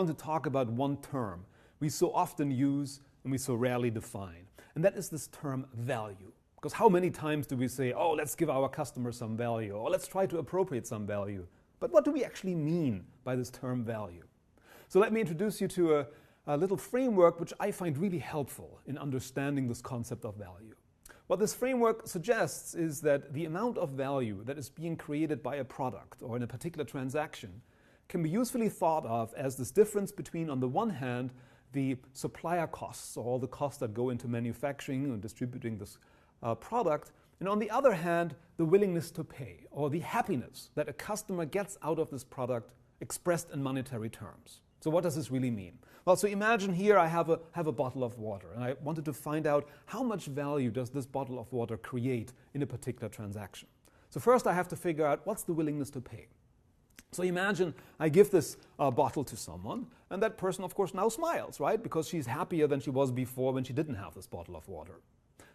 want to talk about one term we so often use and we so rarely define. And that is this term value. Because how many times do we say, oh, let's give our customers some value, or let's try to appropriate some value. But what do we actually mean by this term value? So let me introduce you to a little framework which I find really helpful in understanding this concept of value. What this framework suggests is that the amount of value that is being created by a product or in a particular transaction can be usefully thought of as this difference between, on the one hand, the supplier costs, or all the costs that go into manufacturing and distributing this product, and on the other hand, the willingness to pay, or the happiness that a customer gets out of this product expressed in monetary terms. So what does this really mean? Well, so imagine here I have a bottle of water, and I wanted to find out how much value does this bottle of water create in a particular transaction. So first I have to figure out what's the willingness to pay. So imagine I give this bottle to someone, and that person, of course, now smiles, right? Because she's happier than she was before when she didn't have this bottle of water.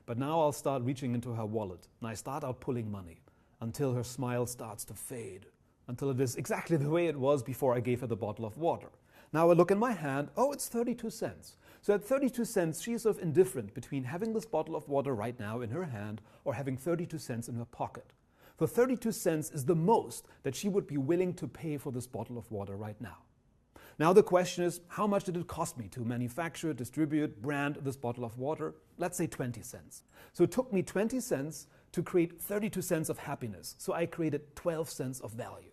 But now I'll start reaching into her wallet, and I start out pulling money until her smile starts to fade, until it is exactly the way it was before I gave her the bottle of water. Now I look in my hand, oh, it's 32 cents. So at 32 cents, she's sort of indifferent between having this bottle of water right now in her hand or having 32 cents in her pocket. For 32 cents is the most that she would be willing to pay for this bottle of water right now. Now the question is, how much did it cost me to manufacture, distribute, brand this bottle of water? Let's say 20 cents. So it took me 20 cents to create 32 cents of happiness. So I created 12 cents of value.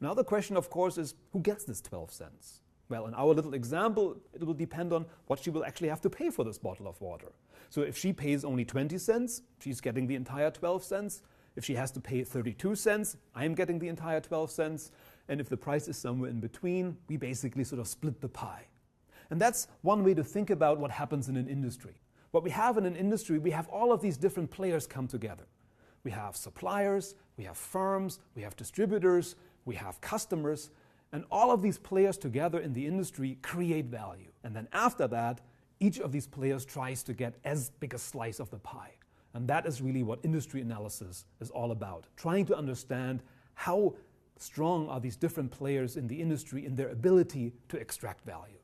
Now the question, of course, is who gets this 12 cents? Well, in our little example, it will depend on what she will actually have to pay for this bottle of water. So if she pays only 20 cents, she's getting the entire 12 cents. If she has to pay 32 cents, I'm getting the entire 12 cents. And if the price is somewhere in between, we basically sort of split the pie. And that's one way to think about what happens in an industry. What we have in an industry, we have all of these different players come together. We have suppliers, we have firms, we have distributors, we have customers, and all of these players together in the industry create value. And then after that, each of these players tries to get as big a slice of the pie. And that is really what industry analysis is all about, trying to understand how strong are these different players in the industry in their ability to extract value.